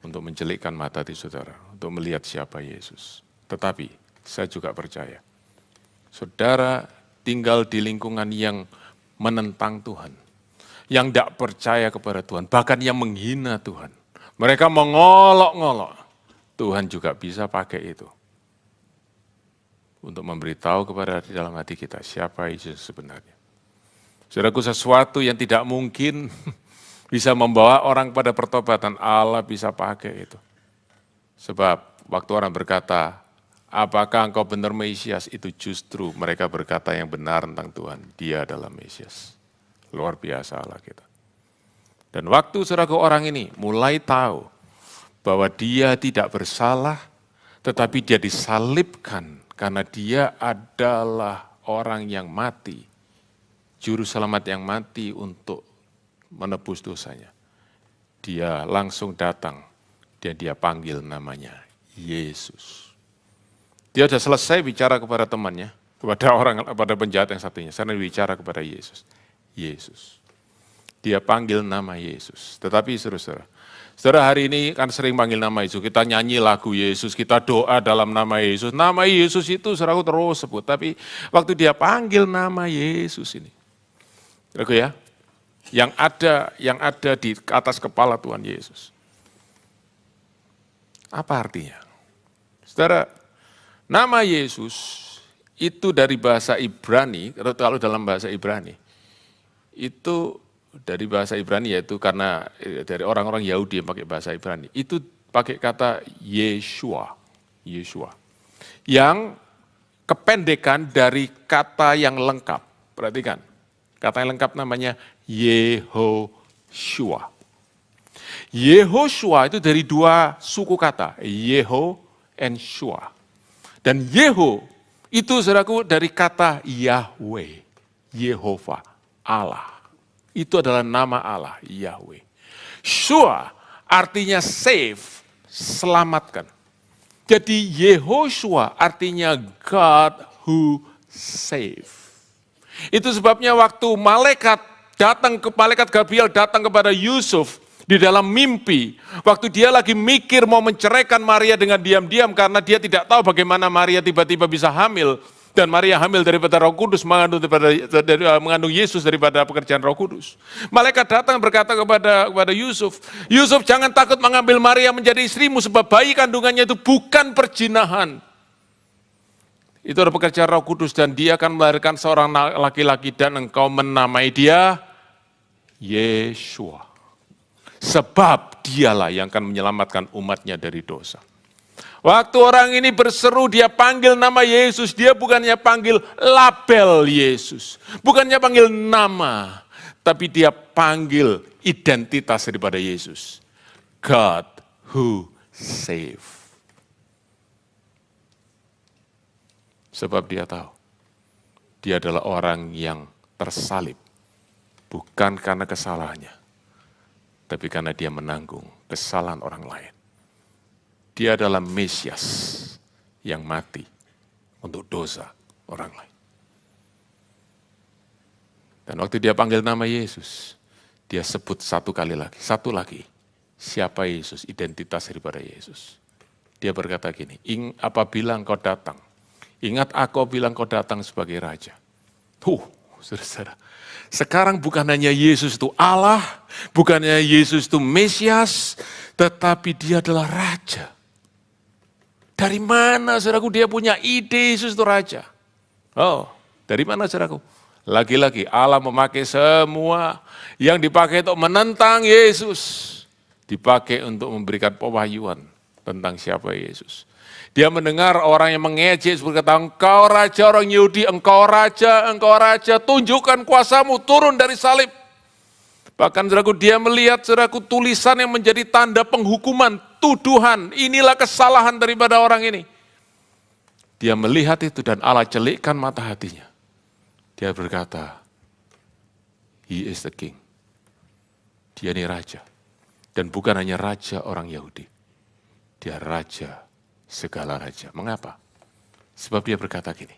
untuk menjelikkan mata di saudara, untuk melihat siapa Yesus. Tetapi saya juga percaya, saudara tinggal di lingkungan yang menentang Tuhan, yang tidak percaya kepada Tuhan, bahkan yang menghina Tuhan. Mereka mengolok-ngolok, Tuhan juga bisa pakai itu untuk memberitahu kepada di dalam hati kita siapa Yesus sebenarnya. Saudaraku, sesuatu yang tidak mungkin bisa membawa orang pada pertobatan, Allah bisa pakai itu. Sebab waktu orang berkata, apakah engkau benar Mesias? Itu justru mereka berkata yang benar tentang Tuhan. Dia adalah Mesias. Luar biasa Allah kita. Dan waktu saudaraku orang ini mulai tahu bahwa dia tidak bersalah, tetapi dia disalibkan karena dia adalah orang yang mati, juru selamat yang mati untuk menebus dosanya. Dia langsung datang dan dia panggil namanya Yesus. Dia sudah selesai bicara kepada temannya, kepada penjahat yang satunya. Saya bicara kepada Yesus. Yesus. Dia panggil nama Yesus. Tetapi saudara hari ini kan sering panggil nama Yesus. Kita nyanyi lagu Yesus, kita doa dalam nama Yesus. Nama Yesus itu saudaraku terus sebut. Tapi waktu dia panggil nama Yesus ini, saudaraku ya, yang ada di atas kepala Tuhan Yesus. Apa artinya? Saudara, nama Yesus itu dari bahasa Ibrani, kalau dalam bahasa Ibrani, itu dari bahasa Ibrani, yaitu karena dari orang-orang Yahudi yang pakai bahasa Ibrani, itu pakai kata Yeshua, yang kependekan dari kata yang lengkap. Perhatikan, kata yang lengkap namanya Yehoshua. Yehoshua itu dari dua suku kata, Yeho and Shua. Dan Yeho itu saudaraku dari kata Yahweh, Yehova, Allah. Itu adalah nama Allah, Yahweh. Shua artinya save, selamatkan. Jadi Yehoshua artinya God who save. Itu sebabnya waktu malaikat Gabriel datang kepada Yusuf di dalam mimpi, waktu dia lagi mikir mau menceraikan Maria dengan diam-diam karena dia tidak tahu bagaimana Maria tiba-tiba bisa hamil, dan Maria hamil daripada Roh Kudus, mengandung Yesus daripada pekerjaan Roh Kudus. Malaikat datang berkata kepada Yusuf, Yusuf jangan takut mengambil Maria menjadi istrimu sebab bayi kandungannya itu bukan perzinahan. Itu adalah pekerjaan Roh Kudus dan dia akan melahirkan seorang laki-laki dan engkau menamai dia Yeshua. Sebab dialah yang akan menyelamatkan umatnya dari dosa. Waktu orang ini berseru, dia panggil nama Yesus, dia bukannya panggil label Yesus, bukannya panggil nama, tapi dia panggil identitas daripada Yesus. God who save. Sebab dia tahu, dia adalah orang yang tersalib, bukan karena kesalahannya, tapi karena dia menanggung kesalahan orang lain. Dia adalah Mesias yang mati untuk dosa orang lain. Dan waktu dia panggil nama Yesus, dia sebut satu lagi, siapa Yesus, identitas daripada Yesus. Dia berkata gini, apabila engkau datang, ingat aku bilang kau datang sebagai Raja. Saudara-saudara, sekarang bukan hanya Yesus itu Allah, bukannya Yesus itu Mesias, tetapi dia adalah Raja. Dari mana, saudaraku, dia punya ide Yesus itu Raja? Dari mana, saudaraku? Lagi-lagi Allah memakai semua yang dipakai untuk menentang Yesus, dipakai untuk memberikan pewahyuan tentang siapa Yesus. Dia mendengar orang yang mengejek berkata, engkau Raja orang Yahudi, engkau Raja, tunjukkan kuasamu, turun dari salib. Bahkan saudaraku, dia melihat saudaraku tulisan yang menjadi tanda penghukuman, tuduhan, inilah kesalahan daripada orang ini. Dia melihat itu dan Allah celikkan mata hatinya. Dia berkata, He is the King. Dia ini Raja. Dan bukan hanya Raja orang Yahudi. Dia Raja segala Raja. Mengapa? Sebab dia berkata gini,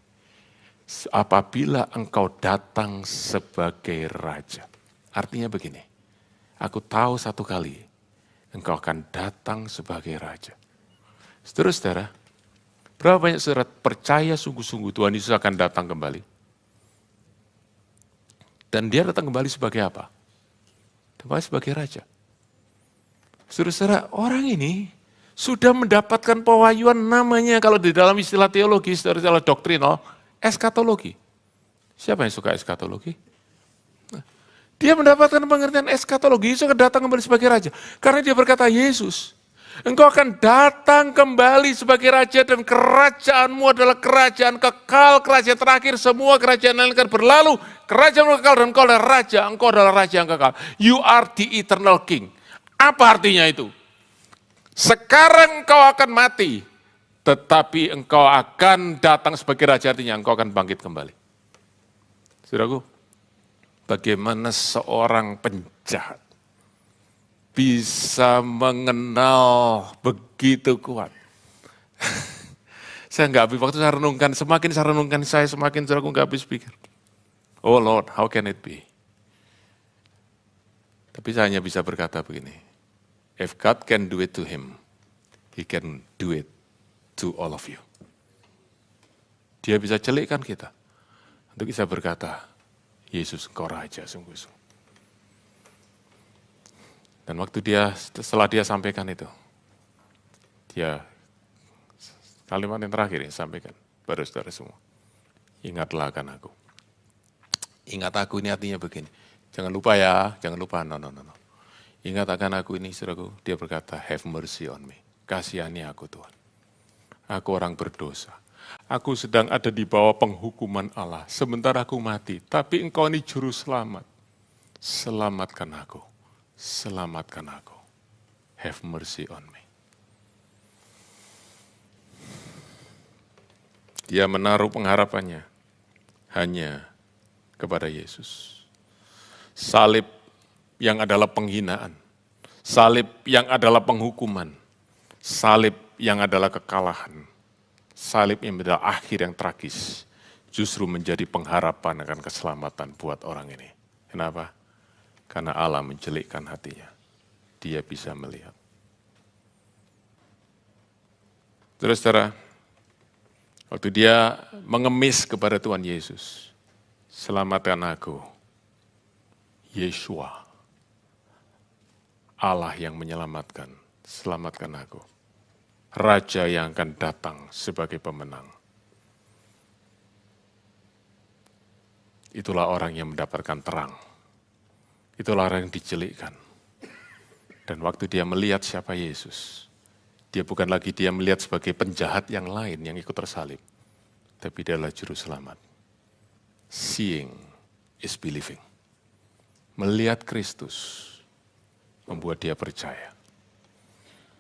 apabila engkau datang sebagai Raja. Artinya begini, aku tahu satu kali engkau akan datang sebagai Raja. Saudara-saudara, berapa banyak saudara percaya sungguh-sungguh Tuhan Yesus akan datang kembali? Dan dia datang kembali sebagai apa? Kembali sebagai Raja. Saudara-saudara, orang ini sudah mendapatkan pewahyuan namanya, kalau di dalam istilah teologi, istilah doktrinal, eskatologi. Siapa yang suka eskatologi? Dia mendapatkan pengertian eskatologi, Yesus akan datang kembali sebagai Raja. Karena dia berkata, Yesus, engkau akan datang kembali sebagai Raja dan kerajaanmu adalah kerajaan kekal, kerajaan terakhir, semua kerajaan lain akan berlalu, kerajaan kekal dan engkau adalah Raja, engkau adalah Raja yang kekal. You are the eternal King. Apa artinya itu? Sekarang engkau akan mati, tetapi engkau akan datang sebagai Raja, artinya engkau akan bangkit kembali. Saudaraku, bagaimana seorang penjahat bisa mengenal begitu kuat. Saya nggak habis, waktu saya renungkan, semakin saya renungkan semakin saudaraku nggak habis pikir. Oh Lord, how can it be? Tapi saya hanya bisa berkata begini, if God can do it to him, He can do it to all of you. Dia bisa celikkan kita untuk bisa berkata, Yesus engkau Raja sungguh-sungguh. Dan setelah dia sampaikan itu, dia kalimat yang terakhir yang sampaikan pada saudara semua. Ingatlah akan aku. Ingat aku ini artinya begini. Jangan lupa ya, jangan lupa. No. Ingat akan aku ini, saudaraku. Dia berkata, have mercy on me. Kasihani aku Tuhan. Aku orang berdosa. Aku sedang ada di bawah penghukuman Allah. Sementara aku mati. Tapi engkau ini juru selamat. Selamatkan aku. Selamatkan aku. Have mercy on me. Dia menaruh pengharapannya hanya kepada Yesus. Salib yang adalah penghinaan. salib yang adalah penghukuman, salib yang adalah kekalahan, salib yang adalah akhir yang tragis, justru menjadi pengharapan akan keselamatan buat orang ini. Kenapa? Karena Allah menjelikkan hatinya. Dia bisa melihat. Terus saudara, waktu dia mengemis kepada Tuhan Yesus, selamatkan aku, Yeshua, Allah yang menyelamatkan, selamatkan aku. Raja yang akan datang sebagai pemenang. Itulah orang yang mendapatkan terang. Itulah orang yang dijelikkan. Dan waktu dia melihat siapa Yesus, dia bukan lagi dia melihat sebagai penjahat yang lain yang ikut tersalib. Tapi dia adalah juru selamat. Seeing is believing. Melihat Kristus membuat dia percaya.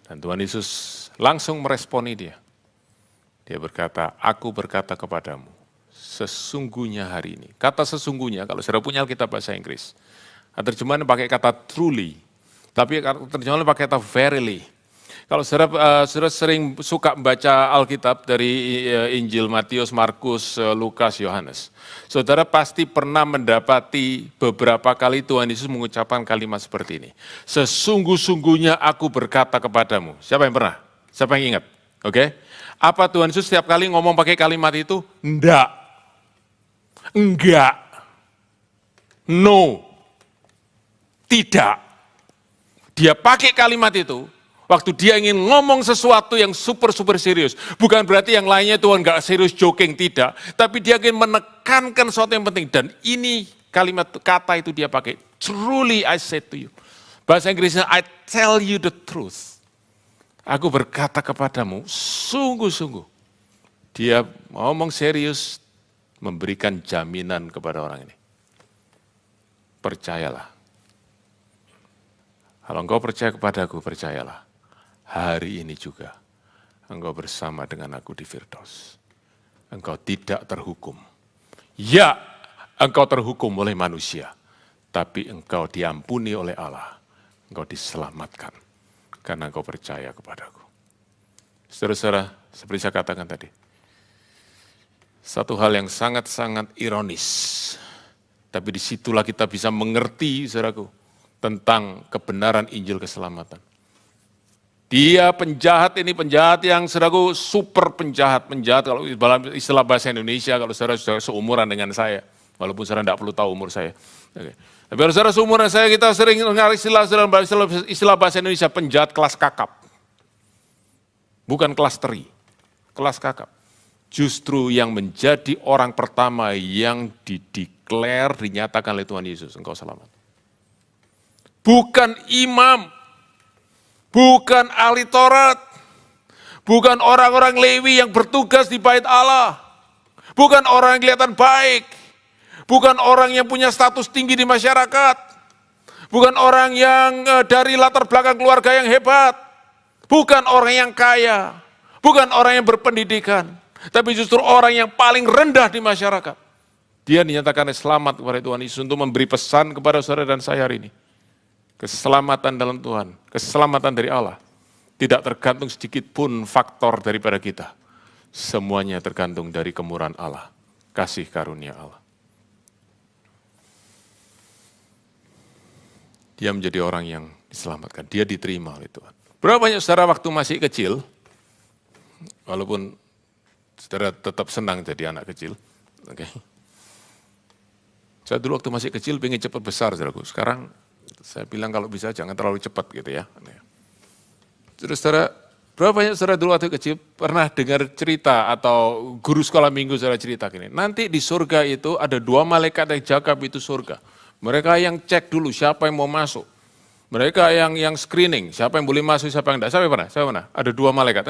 Dan Tuhan Yesus langsung meresponi dia. Dia berkata, aku berkata kepadamu, sesungguhnya hari ini. Kata sesungguhnya, kalau saudara punya Alkitab bahasa Inggris, terjemahan pakai kata truly, tapi terjemahan pakai kata verily. Kalau saudara sering suka membaca Alkitab dari Injil Matius, Markus, Lukas, Yohanes, saudara pasti pernah mendapati beberapa kali Tuhan Yesus mengucapkan kalimat seperti ini. Sesungguh-sungguhnya aku berkata kepadamu. Siapa yang pernah? Siapa yang ingat? Oke? Apa Tuhan Yesus setiap kali ngomong pakai kalimat itu? Enggak. Enggak. No. Tidak. Dia pakai kalimat itu waktu dia ingin ngomong sesuatu yang super serius. Bukan berarti yang lainnya Tuhan gak serius joking, tidak. Tapi dia ingin menekankan sesuatu yang penting. Dan ini kalimat kata itu dia pakai. Truly I say to you. Bahasa Inggrisnya I tell you the truth. Aku berkata kepadamu, sungguh-sungguh. Dia ngomong serius, memberikan jaminan kepada orang ini. Percayalah. Kalau engkau percaya kepadaku, percayalah. Hari ini juga engkau bersama dengan aku di Firdaus. Engkau tidak terhukum. Ya, engkau terhukum oleh manusia. Tapi engkau diampuni oleh Allah. Engkau diselamatkan. Karena engkau percaya kepadaku. Saudara-saudara, seperti saya katakan tadi. Satu hal yang sangat-sangat ironis. Tapi disitulah kita bisa mengerti, saudaraku, tentang kebenaran Injil keselamatan. Dia penjahat ini, penjahat yang saudaraku super penjahat kalau dalam istilah bahasa Indonesia, kalau saudara sudah seumuran dengan saya, walaupun saudara tidak perlu tahu umur saya. Oke. Tapi kalau saudara seumuran saya, kita sering dengar istilah bahasa Indonesia, penjahat kelas kakap. Bukan kelas teri, kelas kakap. Justru yang menjadi orang pertama yang dinyatakan oleh Tuhan Yesus, engkau selamat. Bukan imam, bukan ahli Taurat, bukan orang-orang Lewi yang bertugas di bait Allah, bukan orang yang kelihatan baik, bukan orang yang punya status tinggi di masyarakat, bukan orang yang dari latar belakang keluarga yang hebat, bukan orang yang kaya, bukan orang yang berpendidikan, tapi justru orang yang paling rendah di masyarakat. Dia dinyatakan selamat kepada Tuhan Yesus untuk memberi pesan kepada saudara dan saya hari ini. Keselamatan dalam Tuhan, keselamatan dari Allah, tidak tergantung sedikit pun faktor daripada kita. Semuanya tergantung dari kemurahan Allah, kasih karunia Allah. Dia menjadi orang yang diselamatkan, dia diterima oleh Tuhan. Berapa banyak saudara waktu masih kecil, walaupun saudara tetap senang jadi anak kecil, oke. Saya dulu waktu masih kecil pengen cepat besar, saudaraku. Sekarang saya bilang kalau bisa jangan terlalu cepat gitu ya. Terus saudara, berapa banyak saudara dulu waktu kecil pernah dengar cerita atau guru sekolah minggu saudara cerita gini. Nanti di surga itu ada 2 malaikat yang jaga pintu surga. Mereka yang cek dulu siapa yang mau masuk. Mereka yang screening, siapa yang boleh masuk, siapa yang tidak. Siapa pernah? Ada 2 malaikat.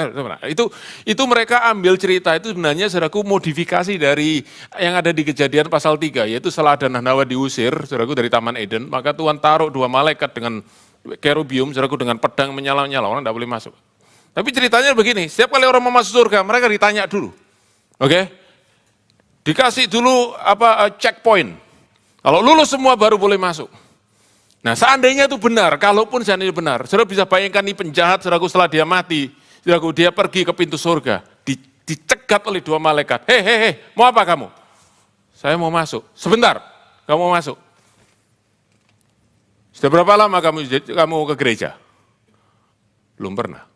Itu mereka ambil cerita itu sebenarnya saudaraku modifikasi dari yang ada di Kejadian pasal 3, yaitu setelah Adam dan Hawa diusir, saudaraku dari Taman Eden, maka Tuhan taruh 2 malaikat dengan kerubium, saudaraku dengan pedang menyala-nyala, orang tidak boleh masuk. Tapi ceritanya begini, setiap kali orang mau masuk surga, mereka ditanya dulu. Oke? Dikasih dulu checkpoint. Kalau lulus semua baru boleh masuk. Nah seandainya itu benar, kalaupun seandainya benar, saudara bisa bayangkan ini penjahat, saudaraku setelah dia mati, saudaraku dia pergi ke pintu surga, dicegat oleh dua malaikat. Hei, mau apa kamu? Saya mau masuk. Sebentar, kamu mau masuk. Sudah berapa lama kamu ke gereja? Belum pernah.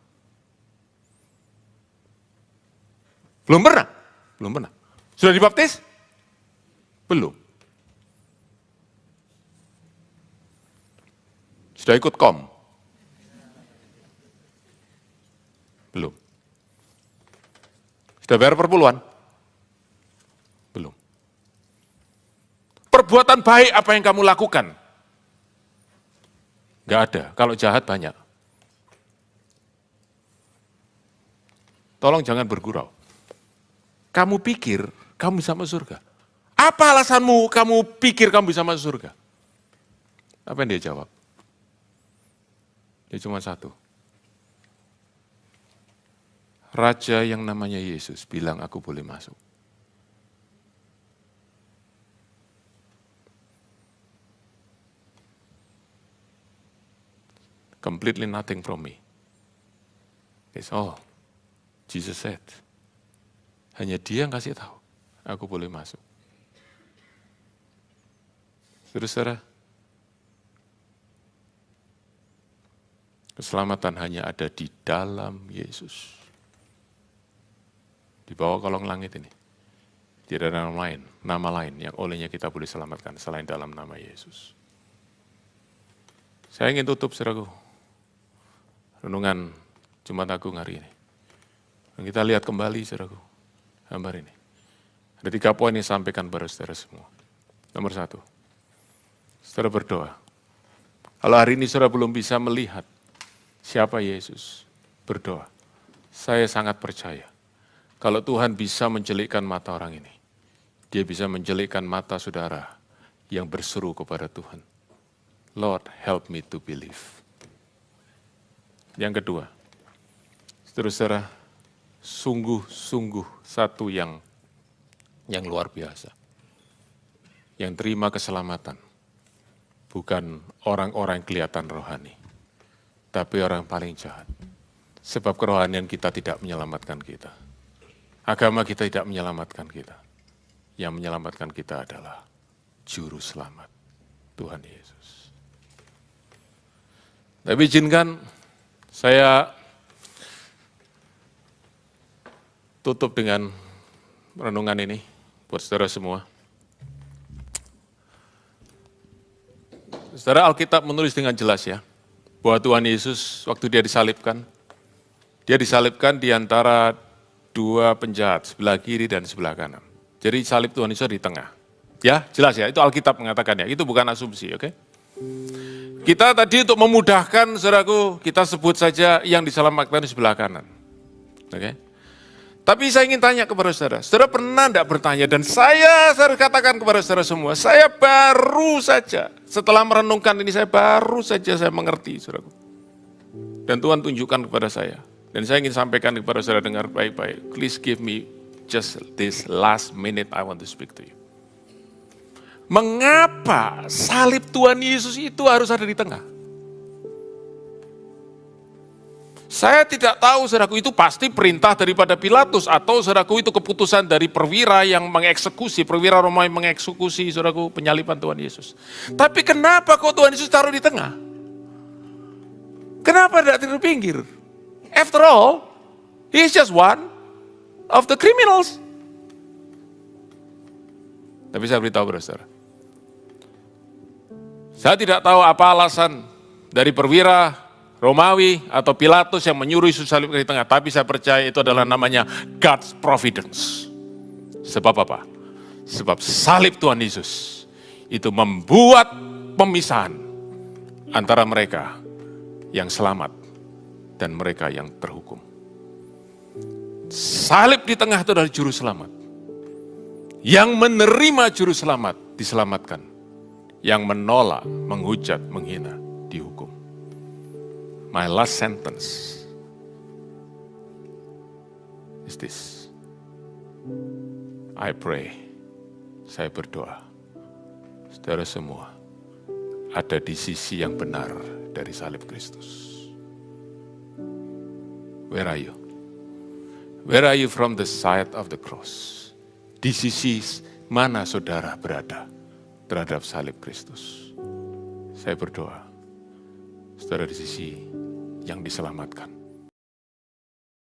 Belum pernah. Sudah dibaptis? Belum. Sudah ikut kom? Belum. Sudah bayar perpuluhan? Belum. Perbuatan baik apa yang kamu lakukan? Enggak ada, kalau jahat banyak. Tolong jangan bergurau. Kamu pikir kamu bisa masuk surga? Apa alasanmu kamu pikir kamu bisa masuk surga? Apa yang dia jawab? Dia cuma satu. Raja yang namanya Yesus bilang aku boleh masuk. Completely nothing from me. It's all Jesus said. Hanya dia yang kasih tahu, aku boleh masuk. Saudara, keselamatan hanya ada di dalam Yesus. Di bawah kolong langit ini. Tidak ada nama lain yang olehnya kita boleh selamatkan selain dalam nama Yesus. Saya ingin tutup, saudaraku, renungan Jumat Agung hari ini. Dan kita lihat kembali, saudaraku, gambar ini. Ada 3 poin yang disampaikan kepada saudara semua. Nomor 1, saudara berdoa. Kalau hari ini saudara belum bisa melihat siapa Yesus, berdoa. Saya sangat percaya, kalau Tuhan bisa menjelikkan mata orang ini, dia bisa menjelikkan mata saudara yang berseru kepada Tuhan. Lord, help me to believe. Yang kedua, saudara, sungguh-sungguh satu yang luar biasa. Yang terima keselamatan, bukan orang-orang yang kelihatan rohani, tapi orang yang paling jahat. Sebab kerohanian kita tidak menyelamatkan kita. Agama kita tidak menyelamatkan kita. Yang menyelamatkan kita adalah Juru Selamat, Tuhan Yesus. Tapi izinkan saya tutup dengan renungan ini buat saudara semua. Saudara, Alkitab menulis dengan jelas ya, bahwa Tuhan Yesus waktu dia disalibkan di antara 2 penjahat, sebelah kiri dan sebelah kanan. Jadi salib Tuhan Yesus di tengah. Ya, jelas ya, itu Alkitab mengatakan ya, itu bukan asumsi, oke? Kita tadi untuk memudahkan, saudaraku, kita sebut saja yang diselamatkan di sebelah kanan. Oke? Tapi saya ingin tanya kepada saudara, saudara pernah tidak bertanya, dan saya harus katakan kepada saudara semua, saya baru saja, setelah merenungkan ini, saya baru saja mengerti, saudaraku. Dan Tuhan tunjukkan kepada saya, dan saya ingin sampaikan kepada saudara dengar baik-baik, please give me just this last minute, I want to speak to you. Mengapa salib Tuhan Yesus itu harus ada di tengah? Saya tidak tahu, saudaraku, itu pasti perintah daripada Pilatus atau saudaraku itu keputusan dari perwira yang mengeksekusi, perwira Romawi mengeksekusi, saudaraku, penyaliban Tuhan Yesus. Tapi kenapa kok Tuhan Yesus taruh di tengah? Kenapa tidak di pinggir? After all, he is just one of the criminals. Tapi saya beritahu kepada saudara, saya tidak tahu apa alasan dari perwira Romawi atau Pilatus yang menyuruh Yesus salibkan di tengah. Tapi saya percaya itu adalah namanya God's providence. Sebab apa? Sebab salib Tuhan Yesus itu membuat pemisahan antara mereka yang selamat dan mereka yang terhukum. Salib di tengah itu adalah juru selamat. Yang menerima juru selamat diselamatkan. Yang menolak, menghujat, menghina, dihukum. My last sentence is this. I pray, saya berdoa, saudara semua ada di sisi yang benar dari salib Kristus? Where are you? Where are you from the side of the cross? Di sisi mana saudara berada terhadap salib Kristus? Saya berdoa, saudara di sisi yang diselamatkan.